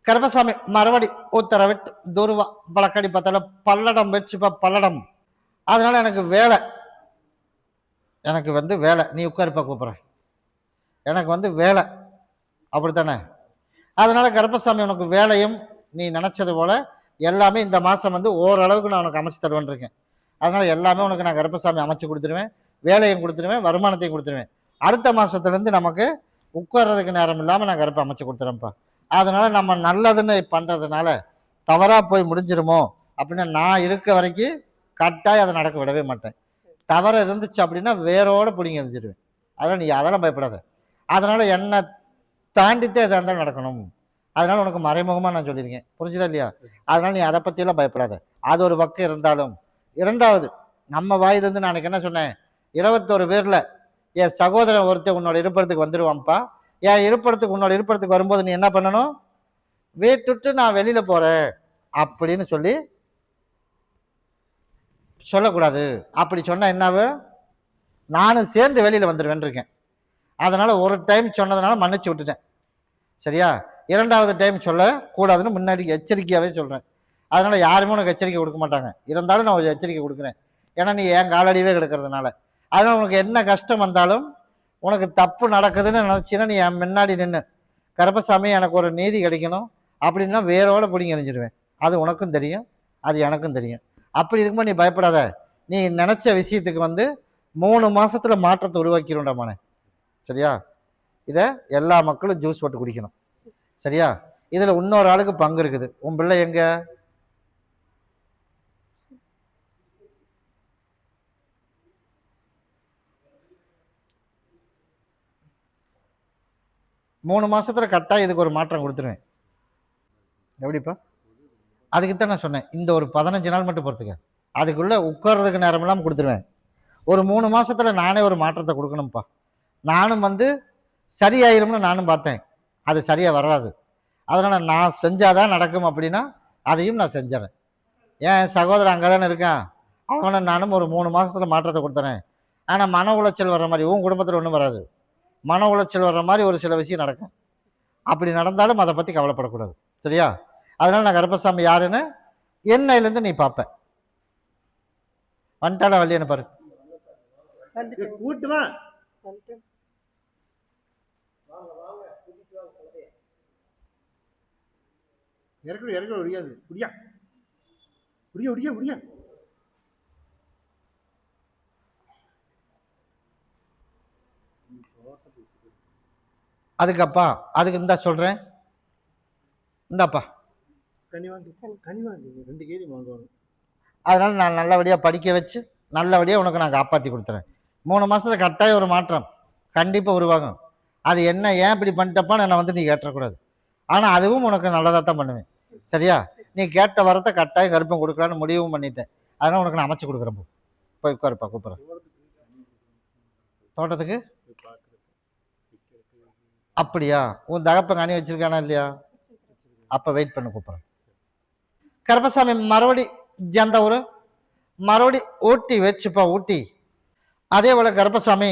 கருப்பசாமி மறுபடி உத்தரவிட்டு துருவா பழக்கடி பார்த்தாலும் பல்லடம் வச்சுப்பா பல்லடம். அதனால எனக்கு வேலை, எனக்கு வேலை, நீ உட்காருப்பா கூப்பிட்றேன், எனக்கு வேலை அப்படித்தானே. அதனால கருப்பசாமி உனக்கு வேலையும் நீ நினைச்சது போல எல்லாமே இந்த மாசம் ஓரளவுக்கு நான் உனக்கு அமைச்சு தருவேன் இருக்கேன். அதனால எல்லாமே உனக்கு நான் கருப்பசாமி அமைச்சு கொடுத்துருவேன், வேலையும் கொடுத்துருவேன், வருமானத்தையும் கொடுத்துருவேன். அடுத்த மாசத்துலேருந்து நமக்கு உட்கார்றதுக்கு நேரம் இல்லாமல் நான் கருப்பை அமைச்சு கொடுத்துறேன்ப்பா. அதனால நம்ம நல்லதுன்னு பண்றதுனால தவறா போய் முடிஞ்சிருமோ அப்படின்னு நான் இருக்க வரைக்கும் கட்டாயம் அதை நடக்க விடவே மாட்டேன். தவறு இருந்துச்சு அப்படின்னா வேரோட பிடிங்கி எரிஞ்சிடுவேன். அதனால் நீ அதெல்லாம் பயப்படாத. அதனால என்னை தாண்டித்தே எதாக இருந்தாலும் நடக்கணும். அதனால உனக்கு மறைமுகமாக நான் சொல்லியிருக்கேன், புரிஞ்சுதா இல்லையா? அதனால நீ அதை பற்றியெல்லாம் பயப்படாத. அது ஒரு பக்கம் இருந்தாலும், இரண்டாவது நம்ம வாயிலிருந்து நான் என்ன சொன்னேன், 21 பேரில் என் சகோதரன் ஒருத்தர் உன்னோட இருப்பிடத்துக்கு வந்துடுவான்ப்பா. என் இருப்பிடத்துக்கு உன்னோட இருப்பிடத்துக்கு வரும்போது நீ என்ன பண்ணணும், வீட்டுட்டு நான் வெளியில போறேன் அப்படின்னு சொல்லக்கூடாது. அப்படி சொன்னா என்னாவு, நானும் சேர்ந்து வெளியில வந்துடுவேன் இருக்கேன். அதனால ஒரு டைம் சொன்னதுனால மன்னிச்சு விட்டுட்டேன், சரியா? இரண்டாவது டைம் சொல்ல கூடாதுன்னு முன்னாடி எச்சரிக்கையாவே சொல்றேன். அதனால யாருமே உனக்கு எச்சரிக்கை கொடுக்க மாட்டாங்க, இருந்தாலும் நான் ஒரு எச்சரிக்கை கொடுக்குறேன். ஏன்னா நீ என் காலடியே கிடக்கிறதுனால. அதனால உனக்கு என்ன கஷ்டம் வந்தாலும், உனக்கு தப்பு நடக்குதுன்னு நினைச்சின்னா நீ என் முன்னாடி நின்று, கருப்பசாமி எனக்கு ஒரு நீதி கிடைக்கணும் அப்படின்னா வேரோட பிடிங்கி எறிஞ்சிடுவேன். அது உனக்கும் தெரியும், அது எனக்கும் தெரியும். அப்படி இருக்கும்போது நீ பயப்படாத. நீ நினைச்ச விஷயத்துக்கு 3 மாசத்துல மாற்றத்தை உருவாக்கிடும்டாமானே, சரியா? இதை எல்லா மக்களும் ஜூஸ் போட்டு குடிக்கணும், சரியா? இதுல இன்னொரு ஆளுக்கு பங்கு இருக்குது. உன் பிள்ளை எங்க? மூணு மாசத்துல கட்டாயம் இதுக்கு ஒரு மாற்றம் கொடுத்துருவேன். எப்படிப்பா? அதுக்குத்தான் நான் சொன்னேன், இந்த ஒரு 15 நாள் மட்டும் பொறுத்துக்க, அதுக்குள்ள உட்கார்றதுக்கு நேரம் இல்லாமல் கொடுத்துருவேன். ஒரு 3 மாசத்துல நானே ஒரு மாற்றத்தை கொடுக்கணும்ப்பா. நானும் சரியாயிரும்னு நானும் பார்த்தேன், அது சரியா வராது. அதனால நான் செஞ்சாதான் நடக்கும் அப்படின்னா அதையும் நான் செஞ்சிடறேன். என் சகோதரன் அங்கே தானே இருக்கான், அவனை நானும் ஒரு 3 மாசத்துல மாற்றத்தை கொடுத்துறேன். ஆனால் மன உளைச்சல் வர்ற மாதிரி உன் குடும்பத்தில் ஒன்றும் வராது. மன உளைச்சல் வர்ற மாதிரி ஒரு சில விஷயம் நடக்கும். அப்படி நடந்தாலும் அதை பற்றி கவலைப்படக்கூடாது, சரியா? அதனால நான் கருப்பசாமி யாருன்னு என்னையிலேருந்து நீ பார்ப்ப. வந்துட்டாடா வள்ளியன்னு பாரு. அதுக்கப்பா அதுக்கு இந்தா சொல்றேன், இந்தாப்பா. அதனால நான் நல்லபடியா படிக்க வச்சு நல்லபடியா உனக்கு நான் காப்பாற்றி கொடுத்துறேன். 3 மாசத்துல கட்டாயம் ஒரு மாற்றம் கண்டிப்பா உருவாகும். அது என்ன, ஏன் இப்படி பண்ணிட்டப்பா என்னை நீ கேட்டக்கூடாது. ஆனா அதுவும் உனக்கு நல்லதாக தான் பண்ணுவேன், சரியா? நீ கேட்ட வரத்தை கட்டாயம் கருப்பம் கொடுக்கலான்னு முடிவும் பண்ணிட்டேன். அதனால உனக்கு நான் அமைச்சு கொடுக்குறேன். போய் உட்காருப்பா, கூப்பிட்றேன். தோட்டத்துக்கு அப்படியா? உன் தகப்பன் அணி வச்சிருக்கானா இல்லையா? அப்ப வெயிட் பண்ண, கூப்பிட்றேன். கருப்பசாமி மறுபடி எந்த ஊரு? மறுபடி ஊட்டி வச்சுப்பா, ஊட்டி. அதே போல கருப்பசாமி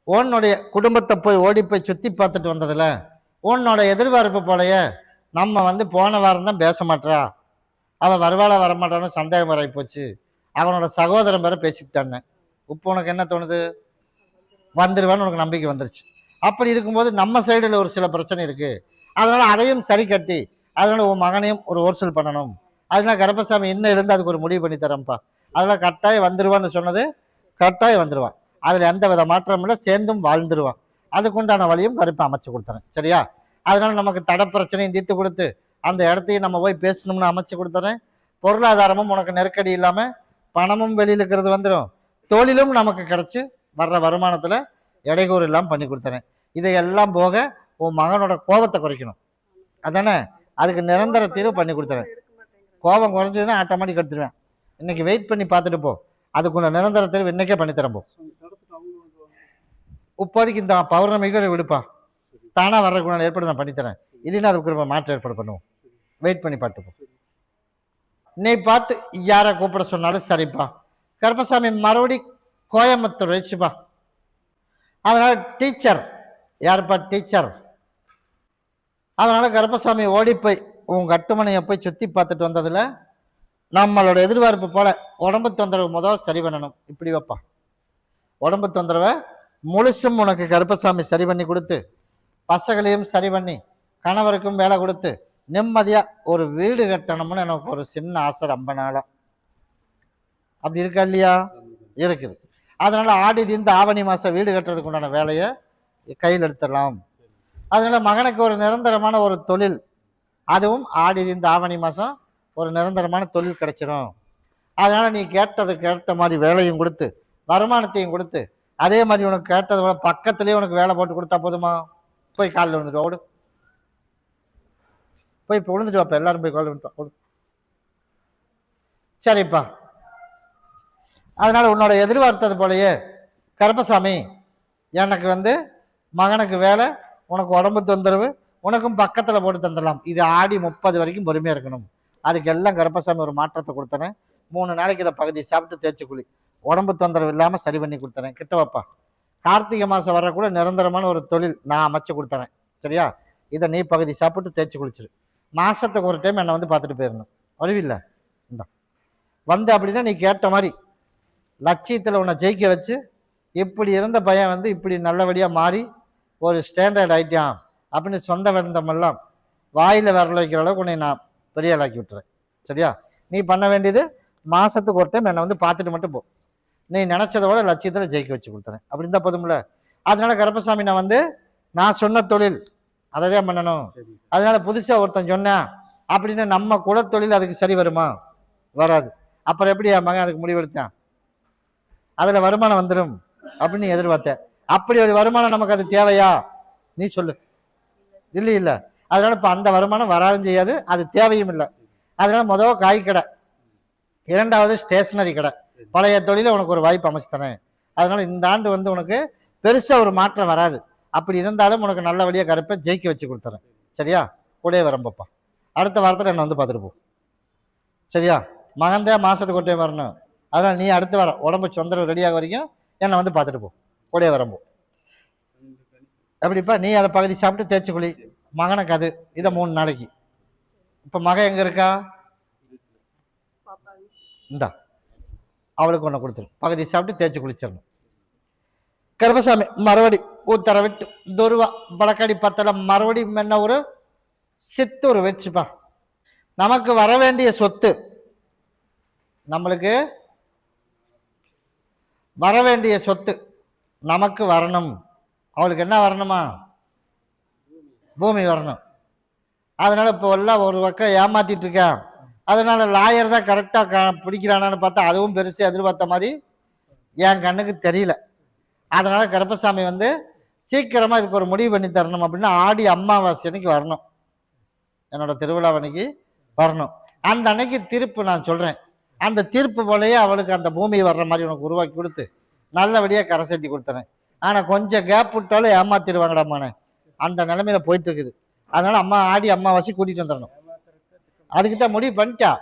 உன்னுடைய குடும்பத்தை போய் ஓடி போய் சுத்தி பார்த்துட்டு வந்ததுல உன்னோட எதிர்பார்ப்பு போலயே நம்ம போன வாரம் தான் பேச மாட்டா, அவன் வருவாளா வரமாட்டான்னு சந்தேகம் வராய் போச்சு. அவனோட சகோதரன் பேரை பேசிவிட்டான்னு. இப்போ உனக்கு என்ன தோணுது? வந்துடுவான்னு உனக்கு நம்பிக்கை வந்துருச்சு. அப்படி இருக்கும்போது நம்ம சைடில் ஒரு சில பிரச்சனை இருக்கு. அதனால அதையும் சரி கட்டி, அதனால உன் மகனையும் ஒரு ஓர்சல் பண்ணணும். அதனால கருப்பசாமி இன்னும் இருந்து அதுக்கு ஒரு முடிவு பண்ணி தரேன்ப்பா. அதெல்லாம் கட்டாயம் வந்துடுவான்னு சொன்னது கட்டாயம் வந்துடுவான். அதுல எந்த வித மாற்றம் இல்லை, சேர்ந்தும் வாழ்ந்துருவான். அதுக்குண்டான வழியும் கருப்பை அமைச்சு கொடுத்துறேன், சரியா? அதனால நமக்கு தடை பிரச்சனையும் தீர்த்து கொடுத்து அந்த இடத்தையும் நம்ம போய் பேசணும்னு அமைச்சு கொடுத்துறேன். பொருளாதாரமும் உனக்கு நெருக்கடி இல்லாம பணமும் வெளியில இருக்கிறது வந்துடும், தொழிலும் நமக்கு கிடைச்சு வர்ற வருமானத்துல இடைக்கூறு இல்லாமல் பண்ணி கொடுத்துறேன். இதையெல்லாம் போக உன் மகனோட கோபத்தை குறைக்கணும், அதானே? அதுக்கு நிரந்தர தீர்வு பண்ணி கொடுத்துறேன். கோபம் குறைஞ்சதுன்னா ஆட்டோமேட்டிக் எடுத்துருவேன். இன்னைக்கு வெயிட் பண்ணி பார்த்துட்டு போ, அதுக்குள்ள நிரந்தர தீர்வு இன்னைக்கே பண்ணி தரப்போ. இப்போதைக்கு இந்த பௌர்ணமிக்கு விடுப்பா, தானா வர்றதுக்குள்ள ஏற்பாடு நான் பண்ணித்தரேன். இல்லைன்னா அதுக்கு மாற்றம் ஏற்பாடு பண்ணுவோம். வெயிட் பண்ணி பார்த்துப்போம். நீ பார்த்து யாரை கூப்பிட சொன்னாலும் சரிப்பா. கருப்பசாமி மறுபடி கோயம்புத்தூர் வச்சுப்பா. அதனால டீச்சர் யாருப்பா? டீச்சர் அதனால கருப்பசாமி ஓடி போய் உன் கட்டுமனையை போய் சுற்றி பார்த்துட்டு வந்ததில் நம்மளோட எதிர்பார்ப்பு போல உடம்பு தொந்தரவு முதல் சரி பண்ணணும். இப்படி வைப்பா, உடம்பு தொந்தரவை முழுசும் உனக்கு கருப்பசாமி சரி பண்ணி கொடுத்து, பசங்களையும் சரி பண்ணி, கணவருக்கும் வேலை கொடுத்து, நிம்மதியா ஒரு வீடு கட்டணும்னு எனக்கு ஒரு சின்ன ஆசை ரொம்ப நாளா. அப்படி இருக்கா இல்லையா? இருக்குது. அதனால ஆடி இந்த ஆவணி மாசம் வீடு கட்டுறதுக்கு உண்டான வேலையை கையில் எடுத்துடலாம். அதனால மகனுக்கு ஒரு நிரந்தரமான ஒரு தொழில், அதுவும் ஆடி இந்த ஆவணி மாசம் ஒரு நிரந்தரமான தொழில் கிடைச்சிடும். அதனால நீ கேட்ட மாதிரி வேலையும் கொடுத்து, வருமானத்தையும் கொடுத்து, அதே மாதிரி உனக்கு கேட்டது பக்கத்துலேயே உனக்கு வேலை போட்டு கொடுத்தா போதுமா? போய் காலில் விழுந்துட்டு ஓடு, போய் இப்போ விழுந்துட்டு வாப்பா, எல்லாரும் போய் காலில் விழுந்துட்டா ஓடு. சரிப்பா. அதனால உன்னோட எதிர்பார்த்தது போலயே கருப்பசாமி எனக்கு மகனுக்கு வேலை, உனக்கு உடம்பு தொந்தரவு, உனக்கும் பக்கத்தில் போட்டு தந்துடலாம். இது ஆடி 30 வரைக்கும் பொறுமையாக இருக்கணும். அதுக்கு எல்லாம் கருப்பசாமி ஒரு மாற்றத்தை கொடுத்தனேன். 3 நாளைக்கு இதை பகுதி சாப்பிட்டு தேய்ச்சி குளி, உடம்பு தொந்தரவு இல்லாமல் சரி பண்ணி கொடுத்தனேன். கிட்ட வைப்பா. கார்த்திகை மாதம் வரக்கூட நிரந்தரமான ஒரு தொழில் நான் அமைச்சு கொடுத்தனேன். சரியா? இதை நீ பகுதி சாப்பிட்டு தேய்ச்சி குளிச்சிரு. மாதத்துக்கு ஒரு டைம் என்னை பார்த்துட்டு போயிடணும். அறிவில்ல இந்த அப்படின்னா நீ கேட்ட மாதிரி லட்சியத்தில் உன்னை ஜெயிக்க வச்சு, இப்படி இருந்த பையன் இப்படி நல்லபடியாக மாறி ஒரு ஸ்டாண்டர்ட் ஆகிட்டான் அப்படின்னு சொந்த விருந்தமெல்லாம் வாயில் விரல வைக்கிற அளவுக்கு உன்னை நான் பெரிய ஆளாக்கி விட்டுறேன். சரியா? நீ பண்ண வேண்டியது மாதத்துக்கு ஒரு டைம் என்னை பார்த்துட்டு மட்டும் போ. நீ நினச்சதை விட லட்சியத்தில் ஜெயிக்க வச்சு கொடுத்துறேன். அப்படி இருந்தால் போதும்ல? அதனால கருப்பசாமி நான் சொன்ன தொழில் அதை தான் பண்ணணும். அதனால புதுசாக ஒருத்தன் சொன்னேன் அப்படின்னு நம்ம குலத்தொழில் அதுக்கு சரி வருமா? வராது. அப்புறம் எப்படி என் மகன் அதுக்கு முடிவெடுத்தான்? அதில் வருமானம் வந்துடும் அப்படின்னு எதிர்பார்த்தேன். அப்படி ஒரு வருமானம் நமக்கு அது தேவையா? நீ சொல்லு. இல்லை. அதனால இப்போ அந்த வருமானம் வராதும் செய்யாது, அது தேவையும் இல்லை. அதனால முதல் காய் கடை, 2வது ஸ்டேஷனரி கடை, பழைய தொழில உனக்கு ஒரு வாய்ப்பு அமைச்சு தரேன். அதனால இந்த ஆண்டு உனக்கு பெருசாக ஒரு மாற்றம் வராது. அப்படி இருந்தாலும் உனக்கு நல்லபடியாக கருப்பை ஜெயிக்க வச்சு கொடுத்துறேன். சரியா? கூடயே வரம்பப்பா. அடுத்த வாரத்தில் என்னை பார்த்துட்டு போ. சரியா? மகந்தே மாதத்துக்கு ஒரு டைம் வரணும். அதனால் நீ அடுத்த வாரம் உடம்பு தொந்தரவு ரெடியாக வரைக்கும் என்னை பார்த்துட்டு போ. கூடயே வரம்போ. எப்படிப்பா? நீ அதை பகுதி சாப்பிட்டு தேய்ச்சி குளி. மகனுக்கு அது இதை 3 நாளைக்கு. இப்போ மகன் எங்கே இருக்கா? இந்தா அவளுக்கு ஒன்று கொடுத்துரு. பகுதி சாப்பிட்டு தேய்ச்சி குளிச்சிடணும். கருப்பசாமி மறுபடி உத்தரவிட்டு துருவா பழக்கடி பத்தல மறுபடி என்ன ஒரு சித்தூர் வச்சுப்பா. நமக்கு வர வேண்டிய சொத்து, நம்மளுக்கு வர வேண்டிய சொத்து நமக்கு வரணும். அவளுக்கு என்ன வரணுமா? பூமி வரணும். அதனால இப்போ எல்லாம் ஒரு பக்கம் ஏமாத்திட்டு இருக்கேன். அதனால லாயர் தான் கரெக்டாக பிடிக்கிறானான்னு பார்த்தா அதுவும் பெருசாக எதிர்பார்த்த மாதிரி என் கண்ணுக்கு தெரியல. அதனால கருப்பசாமி சீக்கிரமாக இதுக்கு ஒரு முடிவு பண்ணி தரணும். அப்படின்னா ஆடி அமாவாசை அன்னைக்கு வரணும், என்னோட திருவிழா அன்னைக்கு வரணும். அந்த அன்னைக்கு தீர்ப்பு நான் சொல்கிறேன். அந்த தீர்ப்பு போலயே அவளுக்கு அந்த பூமி வர்ற மாதிரி உனக்கு உருவாக்கி கொடுத்து நல்லபடியாக கரை சேர்த்தி கொடுத்துறேன். ஆனால் கொஞ்சம் கேப் விட்டாலும் ஏமாத்திடுவாங்கடாம்மானே, அந்த நிலைமையில போயிட்டு இருக்குது. அதனால ஆடி அமாவாசை கூட்டிகிட்டு வந்துடணும். அதுக்கு தான் முடிவு பண்ணிட்டா.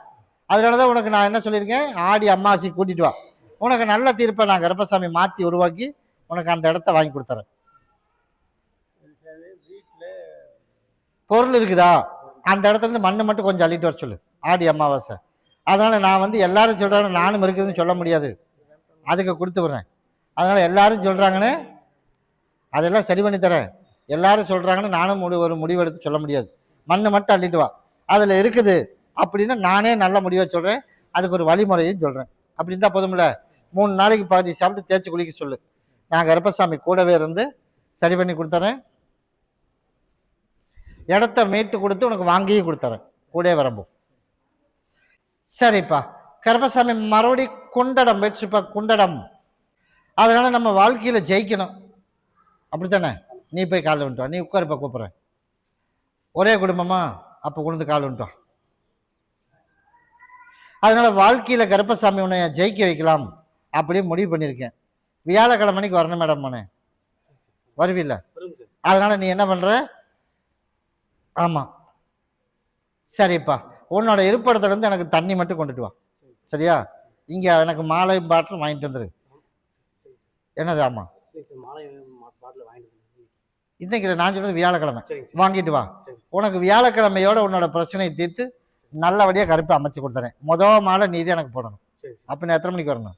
அதனால தான் உனக்கு நான் என்ன சொல்லியிருக்கேன், ஆடி அமாவாசை கூட்டிட்டு வா. உனக்கு நல்ல தீர்ப்பை நான் கருப்பசாமி மாற்றி உருவாக்கி உனக்கு அந்த இடத்த வாங்கி கொடுத்துறேன். பொருள் இருக்குதா? அந்த இடத்துல இருந்து மண்ணு மட்டும் கொஞ்சம் அள்ளிட்டு வர சொல்லு, ஆடி அமாவாசை. அதனால நான் எல்லாரும் சொல்றாங்க, நானும் இருக்குதுன்னு சொல்ல முடியாது, அதுக்கு கொடுத்து விடுறேன். அதனால எல்லாரும் சொல்றாங்கன்னு அதெல்லாம் சரி பண்ணி தரேன். எல்லாரும் சொல்றாங்கன்னு நானும் ஒரு முடிவெடுத்து சொல்ல முடியாது. மண்ணு மட்டும் அள்ளிட்டு வா, அதில் இருக்குது அப்படின்னு நானே நல்ல முடிவை சொல்கிறேன். அதுக்கு ஒரு வழிமுறையும் சொல்கிறேன். அப்படி இருந்தால் போதும்ல? 3 நாளைக்கு பாதி சாப்பிட்டு தேய்ச்சி குளிக்க சொல்லு. நான் கருப்பசாமி கூடவே இருந்து சரி பண்ணி கொடுத்துறேன். இடத்த மீட்டு கொடுத்து உனக்கு வாங்கியும் கொடுத்துறேன். கூடவே வரம்போ. சரிப்பா. கருப்பசாமி மறுபடி குண்டடம் வச்சுப்பா. குண்டடம். அதனால நம்ம வாழ்க்கையில ஜெயிக்கணும், அப்படித்தானே? நீ போய் காலில் வந்துட்டா, நீ உட்காருப்பா, கூப்பிட்றேன். ஒரே குடும்பமா? அப்போ கொண்டு கால் வந்துட்டோம். அதனால வாழ்க்கையில கருப்பசாமி உன்னை ஜெயிக்க வைக்கலாம் அப்படின்னு முடிவு பண்ணியிருக்கேன். வியாழக்கிழமைக்கு வரணும் மேடம். மனே வருவில்ல? அதனால நீ என்ன பண்ற? ஆமா, சரிப்பா. உன்னோட இருப்பிடத்துல இருந்து எனக்கு தண்ணி மட்டும் கொண்டுட்டு வா. சரியா? இங்க எனக்கு மாலை பாட்டில் வாங்கிட்டு வந்துரு. என்னது? ஆமா, இன்னைக்கு நான் சொல்றது வியாழக்கிழமை சரிங்க சார். வாங்கிட்டு வா. சரிங்க சார். உனக்கு வியாழக்கிழமையோட உன்னோட பிரச்சனையை தீர்த்து நல்லபடியாக கருப்பை அமைச்சு கொடுத்துறேன். மொதல் மாலை நீ தான் எனக்கு போடணும். சரிங்க சார். அப்போ நான் எத்தனை மணிக்கு வரணும்?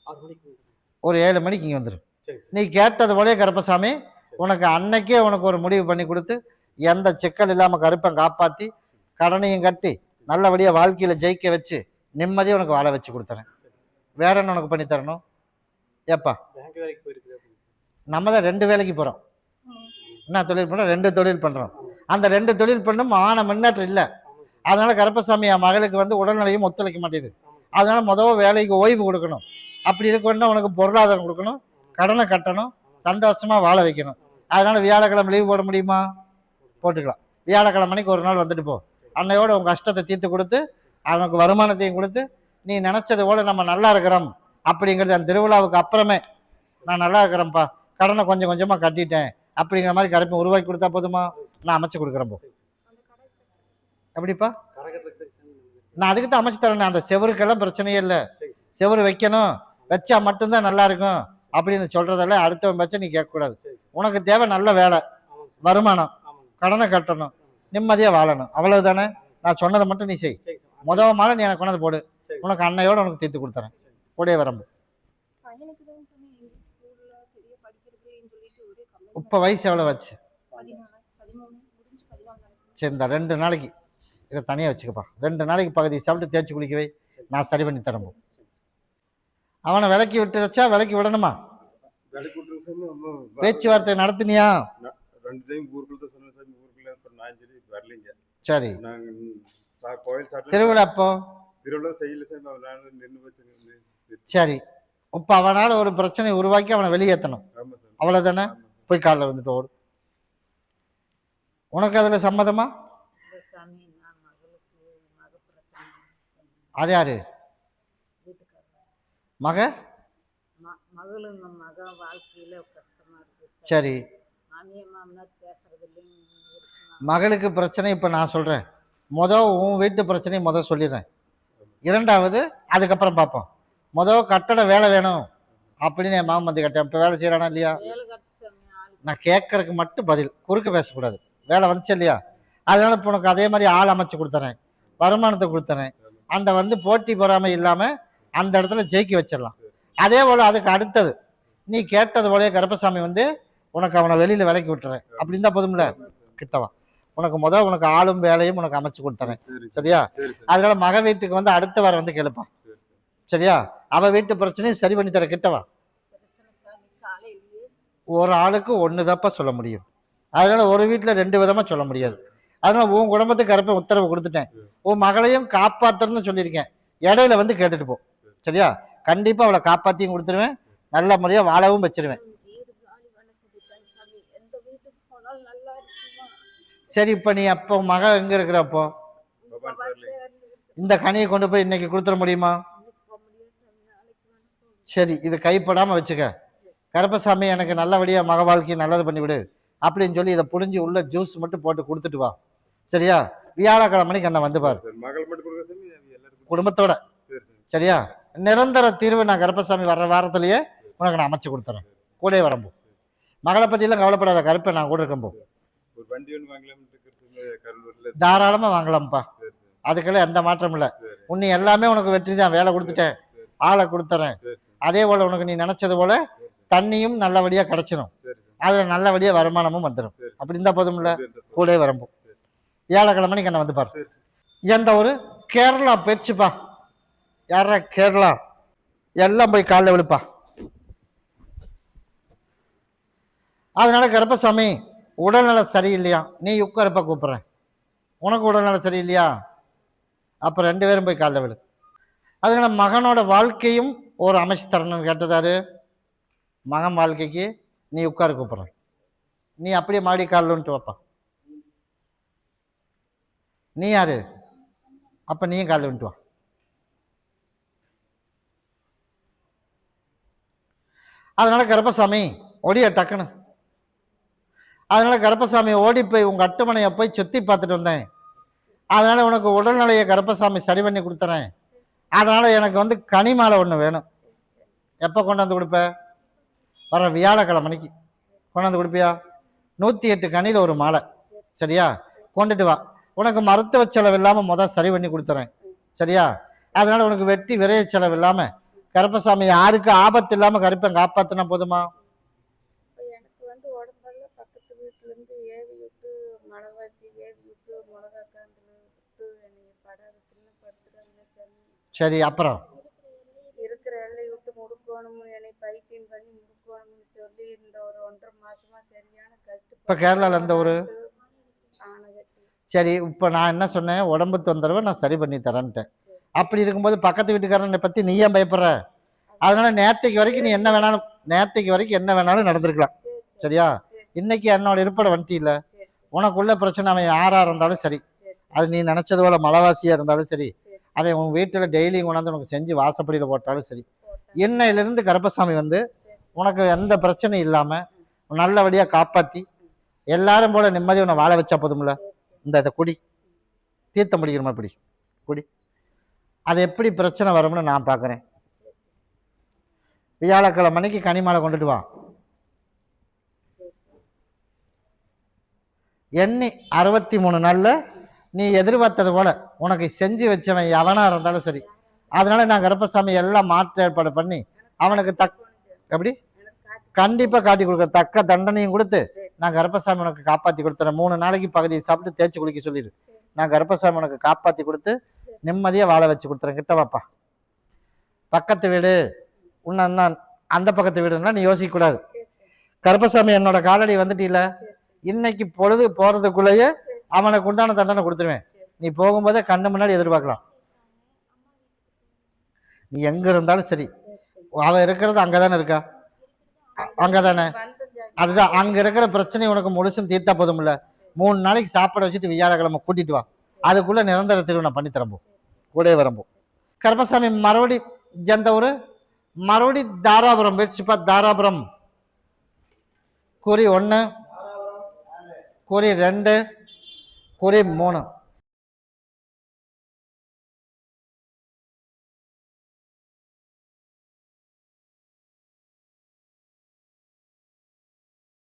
6 மணிக்கு வந்துருங்க. ஒரு 7 மணிக்கு இங்கே வந்துடும். சரிங்க சார். நீ கேட்டது போலே கருப்பசாமி உனக்கு அன்னைக்கே உனக்கு ஒரு முடிவு பண்ணி கொடுத்து எந்த சிக்கல் இல்லாமல் கருப்பை காப்பாற்றி கடனையும் கட்டி நல்லபடியாக வாழ்க்கையில் ஜெயிக்க வச்சு நிம்மதியாக உனக்கு வாழ வச்சு கொடுத்துறேன். வேற என்ன உனக்கு பண்ணி தரணும்? ஏப்பா பேங்க் வேலைக்கு போயிருக்குது அப்படின்னு. நம்ம தான் 2 வேலைக்கு போகிறோம். என்ன தொழில் பண்ணுறோம்? 2 தொழில் பண்ணுறோம். அந்த 2 தொழில் பண்ணும் ஆன முன்னேற்றம் இல்லை. அதனால கருப்பசாமி என் மகளுக்கு வந்து உடல்நிலையும் ஒத்துழைக்க மாட்டேங்குது. அதனால முதல் வேலைக்கு ஓய்வு கொடுக்கணும். அப்படி இருக்கணும்னா உனக்கு பொருளாதாரம் கொடுக்கணும், கடனை கட்டணும், சந்தோஷமா வாழ வைக்கணும். அதனால வியாழக்கிழமை லீவு போட முடியுமா? போட்டுக்கலாம். வியாழக்கிழமைக்கு ஒரு நாள் வந்துட்டு போ. அன்னையோட உங்க கஷ்டத்தை தீர்த்து கொடுத்து அவனுக்கு வருமானத்தையும் கொடுத்து நீ நினைச்சது போல நம்ம நல்லா இருக்கிறோம் அப்படிங்கிறது அந்த திருவிழாவுக்கு அப்புறமே நான் நல்லா இருக்கிறேன்ப்பா, கடனை கொஞ்சம் கொஞ்சமா கட்டிட்டேன் அப்படிங்கிற மாதிரி கருப்பை உருவாக்கி கொடுத்தா போதுமா? நான் அமைச்சு கொடுக்குறேன். போ. எப்படிப்பா? நான் அதுக்கு தான் அமைச்சு தரேன். அந்த செவருக்கெல்லாம் பிரச்சனையே இல்லை. செவரு வைக்கணும், வச்சா மட்டும்தான் நல்லா இருக்கும் அப்படின்னு சொல்றதெல்லாம் அடுத்தவன் வச்சா நீ கேட்கக்கூடாது. உனக்கு தேவை நல்ல வேலை, வருமானம், கடனை கட்டணும், நிம்மதியாக வாழணும், அவ்வளவுதானே. நான் சொன்னதை மட்டும் நீ செய். முதல் மாலை நீ எனக்கு கொண்டாந்து போடு. உனக்கு அன்னையோட உனக்கு தீர்த்து கொடுத்துறேன். கூடயே வரம்பு. இப்போ வயசு எவ்வளோ வச்சு? சரி, இந்த 2 நாளைக்கு இதை தனியாக வச்சுக்கப்பா. 2 நாளைக்கு பகுதி சாப்பிட்டு தேய்ச்சி குளிக்கவே நான் சரி பண்ணி தரம்போ. அவனை விலக்கி விட்டு வச்சா விலக்கி விடணுமா? பேச்சுவார்த்தை நடத்தினியா? சரி, திருவிழா அப்போ சரி. இப்ப அவனால ஒரு பிரச்சனை உருவாக்கி அவனை வெளியேற்றணும், அவ்வளவுதானே. போய் காலைல வந்துட்டு ஓடு. உனக்கு அதுல சம்மதமா? அது யாரு? மக? சரி, மகளுக்கு பிரச்சனை இப்ப நான் சொல்றேன். உன் வீட்டு பிரச்சனையை சொல்லிடுறேன். 2வது அதுக்கப்புறம் பார்ப்போம். கட்டட வேலை வேணும் அப்படின்னு என் மாமன் வந்து கேட்டேன். இப்ப வேலை செய்யறானா இல்லையா? நான் கேட்கறதுக்கு மட்டும் பதில், குறுக்க பேசக்கூடாது. வேலை வந்துச்சு இல்லையா? அதனால இப்போ உனக்கு அதே மாதிரி ஆள் அமைச்சு கொடுத்துறேன், வருமானத்தை கொடுத்துறேன். அந்த போட்டி பொறாமை இல்லாம அந்த இடத்துல ஜெயிக்க வச்சிடலாம். அதே போல அதுக்கு அடுத்தது நீ கேட்டது போலயே கருப்பசாமி உனக்கு அவனை வெளியில விலக்கி விட்டுறேன். அப்படின்னு தான் போதும்ல. கிட்டவா, உனக்கு உனக்கு ஆளும் வேலையும் உனக்கு அமைச்சு கொடுத்துறேன். சரியா? அதனால மக வீட்டுக்கு அடுத்த வாரம் கேளுப்பான். சரியா? அவ வீட்டு பிரச்சனையும் சரி பண்ணி தர. கிட்டவா. ஒரு ஆளுக்கு 1 தப்பா சொல்ல முடியும். அதனால ஒரு வீட்டுல 2 விதமா சொல்ல முடியாது. அதனால உன் குடும்பத்துக்கு கருப்பை உத்தரவு கொடுத்துட்டேன். உன் மகளையும் காப்பாத்துறன்னு சொல்லியிருக்கேன். இடையில கேட்டுட்டு போ. சரியா? கண்டிப்பா அவளை காப்பாத்தியும் கொடுத்துருவேன், நல்ல முறையா வாழவும் வச்சிருவேன். சரி, இப்ப நீ அப்போ மக எங்க இருக்கிறப்போ இந்த கனியை கொண்டு போய் இன்னைக்கு கொடுத்துட முடியுமா? சரி, இது கைப்படாம வச்சுக்க. கருப்பசாமி எனக்கு நல்லபடியா மக வாழ்க்கையை நல்லது பண்ணிவிடு அப்படின்னு சொல்லி இதை புழிஞ்சு உள்ள ஜூஸ் மட்டும் போட்டு கொடுத்துட்டு வா. சரியா? வியாழக்கிழமைக்கு என்ன வந்து பாரு குடும்பத்தோட. சரியா? நிரந்தர தீர்வு நான் கருப்பசாமி வர்ற வாரத்திலேயே உனக்கு நான் அமைச்சு கொடுத்துறேன். கூட வரம்போ. மகளை பத்தி எல்லாம் கவலைப்படாத, கருப்பை நான் கூட இருக்கம்போ. தாராளமா வாங்கலாம்ப்பா, அதுக்கெல்லாம் எந்த மாற்றம் இல்லை. உன்னை எல்லாமே உனக்கு வெற்றி தான். வேலை கொடுத்துட்டேன், ஆளை கொடுத்துறேன். அதே போல உனக்கு நீ நினைச்சது போல தண்ணியும் நல்லபடியா கிடைச்சிடும், அதுல நல்லபடியா வருமானமும் வந்துடும். அப்படி இருந்தா போதும்ல. கூட வரம்போ. வியாழக்கிழமைக்கு என்ன வந்து பாரு. எந்த ஒரு கேரளா போயிடுச்சுப்பா. யாரா கேரளா? எல்லாம் போய் காலைல விழுப்பா. அதனால கருப்பசாமி உடல்நல சரியில்லையா, நீ உட்காரப்பா கூப்பிட்றேன். உனக்கு உடல்நல சரியில்லையா? அப்போ 2 பேரும் போய் காலைல விழு. அதனால மகனோட வாழ்க்கையும் ஒரு அமைச்சு தரணும்னு கேட்டதாரு. மகன் வாழ்க்கைக்கு நீ உட்கார கூப்பிட்றேன். நீ அப்படியே மாடி காலில்ன்ட்டு வைப்பா. நீ யாரு? அப்ப நீயும் காலில் வந்துட்டு வா. அதனால கருப்பசாமி ஓடிய டக்குன்னு. அதனால கருப்பசாமி ஓடி போய் உங்க அட்டுமனையை போய் சுத்தி பார்த்துட்டு வந்தேன். அதனால உனக்கு உடல்நிலையை கருப்பசாமி சரி பண்ணி கொடுத்துறேன். அதனால எனக்கு கனிமாலை ஒன்று வேணும். எப்போ கொண்டாந்து கொடுப்ப? வர வியாழக்கிழமைக்கு கொண்டாந்து கொடுப்பியா? 108 கனியில் ஒரு மாலை. சரியா? கொண்டுட்டு வா. உனக்கு மருத்துவ செலவு இல்லாமல் சரி பண்ணி கொடுத்துறேன். சரியா? அதனால உனக்கு வெட்டி விரைய செலவு இல்லாமல் கருப்பசாமி யாருக்கு ஆபத்து இல்லாமல் கருப்பை காப்பாற்றினா போதுமா? எனக்கு வந்து உடம்பெல்லாம் பக்கத்து வீட்டிலேருந்து ஏவி விட்டு மலைவாசி ஏவி விட்டு மிளகா காந்தில் விட்டு என்னை படாத சின்னப்படுத்துறாங்க சாமி. சரி, அப்புறம் இருக்கிற எல்லையை விட்டு முடுக்கணும், என்னை பைத்தியம் பண்ணி முடுக்கணும்னு சொல்லி இந்த ஒரு 1.5 மாசமா சரியான இப்போ கேரளாவில் எந்த ஊர்? ஆனகட்டி. சரி, இப்போ நான் என்ன சொன்னேன், உடம்பு தொந்தரவை நான் சரி பண்ணி தரேன்ட்டேன். அப்படி இருக்கும்போது பக்கத்து வீட்டுக்காரனை பற்றி நீ ஏன் பயப்படுற? அதனால நேற்றைக்கு வரைக்கும் நீ என்ன வேணாலும் நடந்திருக்கலாம். சரியா? இன்னைக்கு என்னோட இருப்பட வண்டி இல்லை. உனக்குள்ள பிரச்சனை அவன் யாராக இருந்தாலும் சரி, அது நீ நினச்சது போல மலைவாசியாக இருந்தாலும் சரி, அவன் உன் வீட்டில் டெய்லி கொண்டாந்து உனக்கு செஞ்சு வாசப்படியில் போட்டாலும் சரி, இன்னையிலிருந்து கருப்பசாமி வந்து உனக்கு எந்த பிரச்சனையும் இல்லாமல் நல்லபடியாக காப்பாற்றி எல்லாரும் போல நிம்மதியை உன்னை வாழ வச்சா போதும்ல. இதை குடி, தீர்த்தம் முடிக்கிற மாதிரி குடி. அது எப்படி பிரச்சனை வரும்னு நான் பார்க்குறேன். வியாழக்கிழமை மணிக்கு கனிமாலை கொண்டுட்டு வா. எண்ணி 63 நாளில் நீ எதிர்பார்த்தது போல உனக்கு செஞ்சு வச்சவன் எவனா இருந்தாலும் சரி, அதனால நான் கருப்பசாமி எல்லாம் மாற்று ஏற்பாடு பண்ணி அவனுக்கு எப்படி கண்டிப்பாக காட்டி கொடுக்குற தக்க தண்டனையும் கொடுத்து நான் கருப்பசாமி உனக்கு காப்பாற்றி கொடுத்துறேன். 3 நாளைக்கு பகுதியை சாப்பிட்டு தேய்ச்சி குளிக்க சொல்லிடு. நான் கருப்பசாமி உனக்கு காப்பாற்றி கொடுத்து நிம்மதியாக வாழ வச்சு கொடுத்துறேன். கிட்ட வாப்பா. பக்கத்து வீடு உன்ன அந்த பக்கத்து வீடுன்னா நீ யோசிக்கக்கூடாது. கருப்பசாமி என்னோட காலடி வந்துட்டீல, இன்னைக்கு பொழுது போகிறதுக்குள்ளேயே அவனுக்கு உண்டான தண்டனை கொடுத்துருவேன். நீ போகும்போதே கண்ணு முன்னாடி எதிர்பார்க்கலாம். நீ எங்கே இருந்தாலும் சரி, அவன் இருக்கிறது அங்கே தானே இருக்கா? அங்கே தானே. அதுதான், அங்கே இருக்கிற பிரச்சனை உனக்கு முழுசும் தீர்த்தா போதும்ல. 3 நாளைக்கு சாப்பாடு வச்சுட்டு வியாழக்கிழமை கூட்டிட்டு வா. அதுக்குள்ள நிரந்தர திருவிழா பண்ணி தரம்போ, கூட வரம்போ. கருப்பசாமி மறுபடி எந்த ஊர்? மறுபடி தாராபுரம். பேச்சுப்பா தாராபுரம். குறி 1, குறி 2, குறி 3.